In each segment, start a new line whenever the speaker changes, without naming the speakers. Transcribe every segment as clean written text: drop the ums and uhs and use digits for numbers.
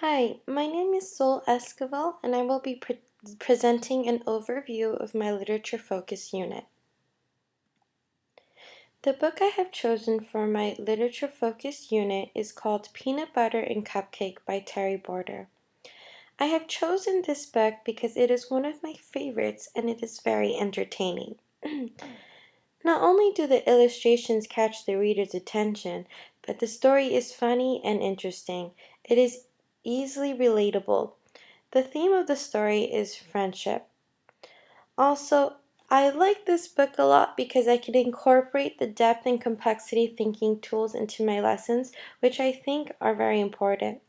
Hi, my name is Sol Esquivel, and I will be presenting an overview of my literature focus unit. The book I have chosen for my literature focus unit is called Peanut Butter and Cupcake by Terry Border. I have chosen this book because it is one of my favorites and it is very entertaining. Not only do the illustrations catch the reader's attention, but the story is funny and interesting. It is easily relatable. The theme of the story is friendship. Also, I like this book a lot because I can incorporate the depth and complexity thinking tools into my lessons, which I think are very important.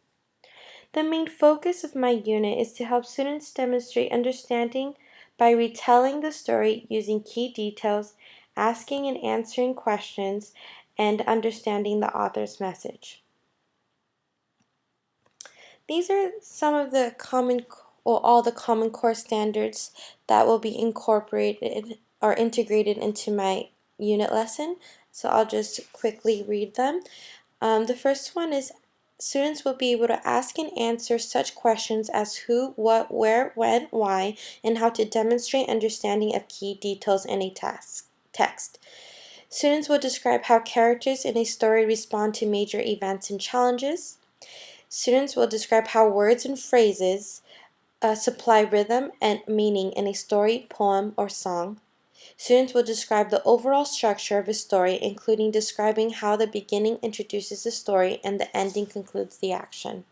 The main focus of my unit is to help students demonstrate understanding by retelling the story using key details, asking and answering questions, and understanding the author's message. These are some of the all the Common Core standards that will be incorporated or integrated into my unit lesson. So I'll just quickly read them. The first one is students will be able to ask and answer such questions as who, what, where, when, why, and how to demonstrate understanding of key details in a text. Students will describe how characters in a story respond to major events and challenges. Students will describe how words and phrases supply rhythm and meaning in a story, poem, or song. Students will describe the overall structure of a story, including describing how the beginning introduces the story and the ending concludes the action.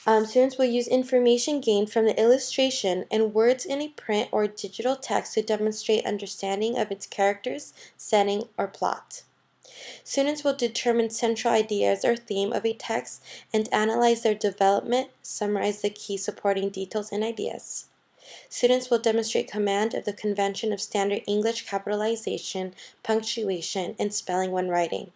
Students will use information gained from the illustration and words in a print or digital text to demonstrate understanding of its characters, setting, or plot. Students will determine central ideas or theme of a text and analyze their development, summarize the key supporting details and ideas. Students will demonstrate command of the convention of standard English capitalization, punctuation, and spelling when writing.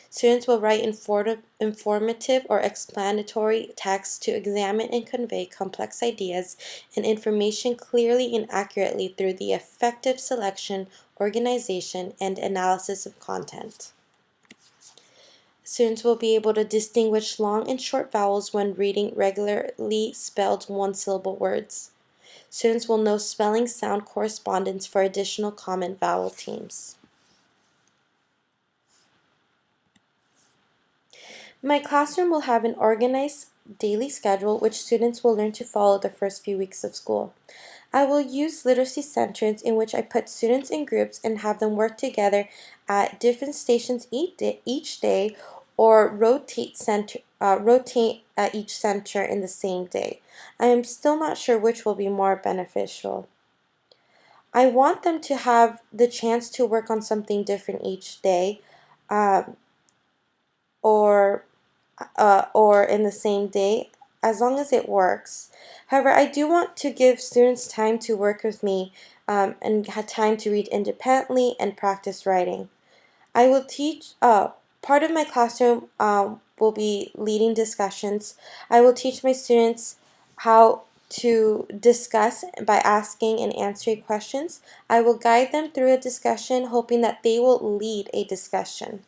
Students will write informative or explanatory text to examine and convey complex ideas and information clearly and accurately through the effective selection, organization, and analysis of content. Students will be able to distinguish long and short vowels when reading regularly spelled one-syllable words. Students will know spelling sound correspondence for additional common vowel teams. My classroom will have an organized daily schedule which students will learn to follow the first few weeks of school. I will use literacy centers in which I put students in groups and have them work together at different stations each day or rotate at each center in the same day. I am still not sure which will be more beneficial. I want them to have the chance to work on something different each day, um, or in the same day, as long as it works. However, I do want to give students time to work with me and have time to read independently and practice writing. I will teach, part of my classroom will be leading discussions. I will teach my students how to discuss by asking and answering questions. I will guide them through a discussion, hoping that they will lead a discussion.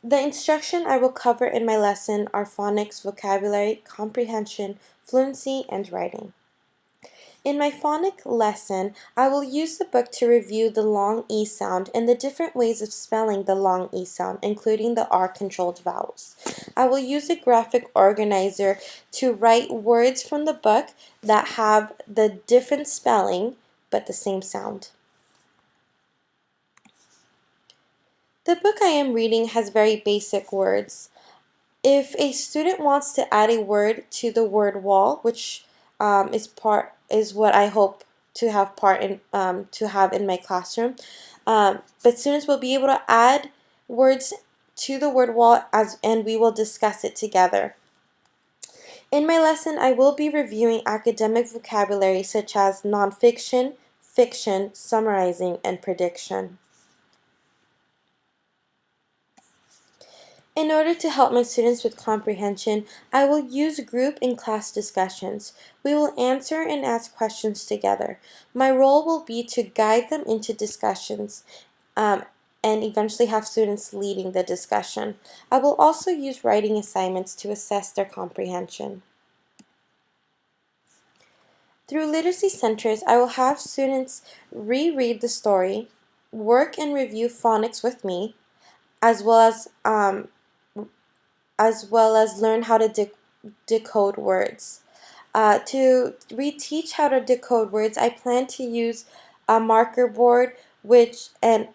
The instruction I will cover in my lesson are phonics, vocabulary, comprehension, fluency, and writing. In my phonic lesson, I will use the book to review the long E sound and the different ways of spelling the long E sound, including the R-controlled vowels. I will use a graphic organizer to write words from the book that have the different spelling but the same sound. The book I am reading has very basic words. If a student wants to add a word to the word wall, which is what I hope to have in my classroom, but students will be able to add words to the word wall and we will discuss it together. In my lesson, I will be reviewing academic vocabulary such as nonfiction, fiction, summarizing, and prediction. In order to help my students with comprehension, I will use group and class discussions. We will answer and ask questions together. My role will be to guide them into discussions and eventually have students leading the discussion. I will also use writing assignments to assess their comprehension. Through literacy centers, I will have students reread the story, work and review phonics with me, as well as learn how to decode words. To reteach how to decode words, I plan to use a marker board in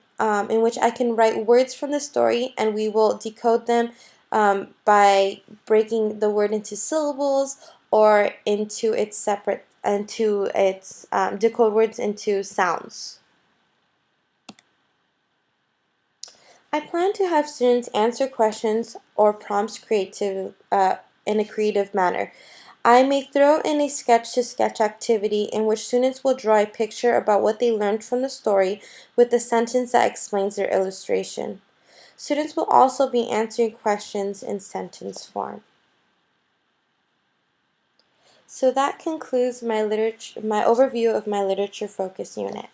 which I can write words from the story, and we will decode them by breaking the word into syllables or decode words into sounds. I plan to have students answer questions or prompts in a creative manner. I may throw in a sketch-to-sketch activity in which students will draw a picture about what they learned from the story with a sentence that explains their illustration. Students will also be answering questions in sentence form. So that concludes my overview of my literature focus unit.